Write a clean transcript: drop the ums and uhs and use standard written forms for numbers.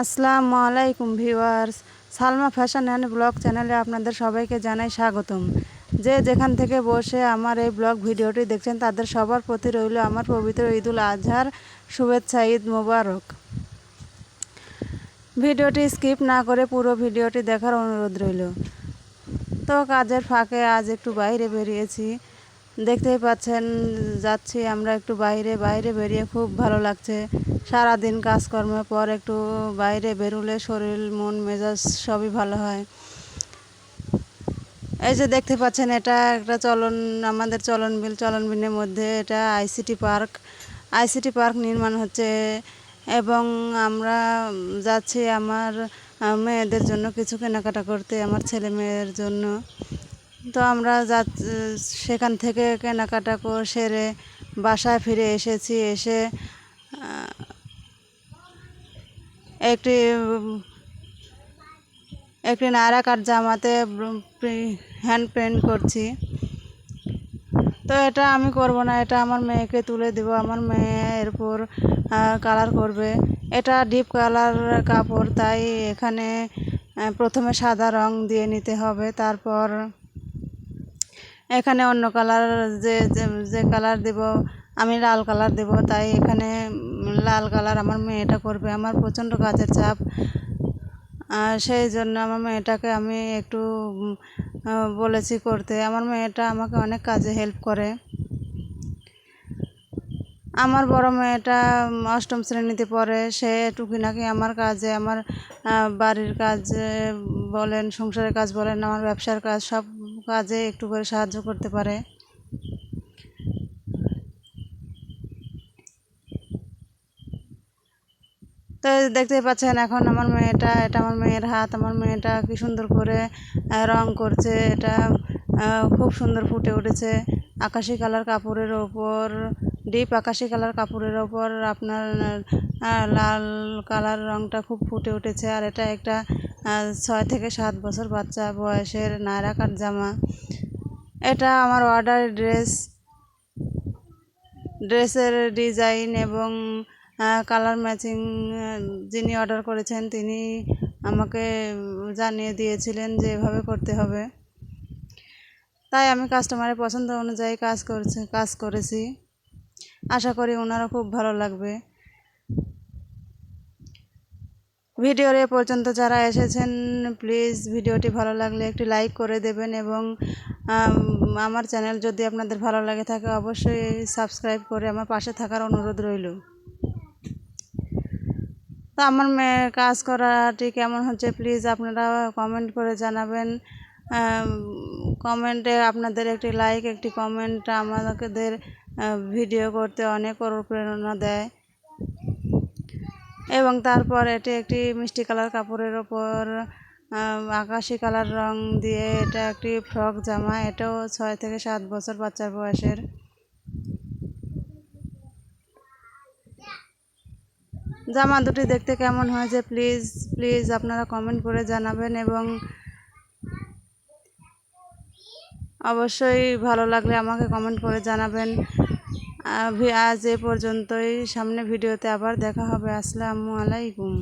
আসসালামু আলাইকুম viewers, Salma fashion and blog চ্যানেলে আপনাদের সবাইকে জানাই স্বাগতম। যে যেখান থেকে বসে আমার এই ব্লগ ভিডিওটি দেখছেন তাদের সবার প্রতি রইল আমার পবিত্র ঈদুল আজহার শুভেচ্ছা, ঈদ মোবারক। ভিডিওটি স্কিপ না করে পুরো ভিডিওটি দেখার অনুরোধ রইল। তো কাজের ফাঁকে আজ একটু বাইরে বেরিয়েছি, দেখতেই পাচ্ছেন যাচ্ছি আমরা একটু বাইরে বেরিয়ে খুব ভালো লাগছে। সারাদিন কাজকর্মের পর একটু বাইরে বেরোলে শরীর মন মেজাজ সবই ভালো হয়। এই যে দেখতে পাচ্ছেন এটা একটা আমাদের চলনবিলের মধ্যে এটা আইসিটি পার্ক নির্মাণ হচ্ছে এবং আমরা যাচ্ছি আমার মেয়েদের জন্য কিছু কেনাকাটা করতে, আমার ছেলে মেয়ের জন্য। তো আমরা সেখান থেকে কেনাকাটা সেরে বাসায় ফিরে এসেছি। এসে একটি নায়রা কাট জামাতে হ্যান্ড পেন্ট করছি। তো এটা আমি করব না, এটা আমার মেয়েকে তুলে দেব। আমার মেয়ে এরপর কালার করবে। এটা ডিপ কালার কাপড়, তাই এখানে প্রথমে সাদা রং দিয়ে নিতে হবে। তারপর এখানে অন্য কালার যে কালার দেব, আমি লাল কালার দেব, তাই এখানে লাল কালার আমার মেয়েটা করবে। আমার প্রচণ্ড কাজের চাপ, সেই জন্য আমার মেয়েটাকে আমি একটু বলেছি করতে। আমার মেয়েটা আমাকে অনেক কাজে হেল্প করে। আমার বড় মেয়েটা অষ্টম শ্রেণীতে পড়ে। সে টুকিনাকি আমার কাজে, আমার বাড়ির কাজ বলেন, সংসারের কাজ বলেন, আমার ব্যবসার কাজ, সব কাজে একটু করে সাহায্য করতে পারে। তো দেখতেই পাচ্ছেন এখন আমার মেয়েটা, এটা আমার মেয়ের হাত। আমার মেয়েটা কি সুন্দর করে রং করছে। এটা খুব সুন্দর ফুটে উঠেছে আকাশি কালার কাপড়ের ওপর, ডিপ আকাশি কালার কাপড়ের ওপর আপনার লাল কালার রংটা খুব ফুটে উঠেছে। আর এটা একটা 6 থেকে 7 বছর বাচ্চা বয়সের নায়রা কাট জামা। এটা আমার অর্ডার ড্রেসের ডিজাইন এবং কালার ম্যাচিং যিনি অর্ডার করেছেন তিনি আমাকে জানিয়ে দিয়েছিলেন যে এভাবে করতে হবে। তাই আমি কাস্টমারের পছন্দ অনুযায়ী কাজ করেছি। আশা করি ওনারও খুব ভালো লাগবে। ভিডিওর এ পর্যন্ত যারা এসেছেন, প্লিজ ভিডিওটি ভালো লাগলে একটি লাইক করে দেবেন এবং আমার চ্যানেল যদি আপনাদের ভালো লাগে থাকে অবশ্যই সাবস্ক্রাইব করে আমার পাশে থাকার অনুরোধ রইল। তো আমার মেয়ের কাজ করাটি কেমন হচ্ছে প্লিজ আপনারা কমেন্ট করে জানাবেন। কমেন্টে আপনাদের একটি লাইক, একটি কমেন্ট আমাদের ভিডিও করতে অনেক অনুপ্রেরণা দেয়। এবং তারপর এটি একটি মিষ্টি কালার কাপড়ের ওপর আকাশি কালার রং দিয়ে এটা একটি ফ্রক জামা। এটাও 6 থেকে 7 বছর বাচ্চার বয়সের। জামা দুটি দেখতে কেমন হয়েছে প্লিজ আপনারা কমেন্ট করে জানাবেন এবং অবশ্যই ভালো লাগলে আমাকে কমেন্ট করে জানাবেন। আজ এ পর্যন্তই, সামনে ভিডিওতে আবার দেখা হবে। আসসালামু আলাইকুম।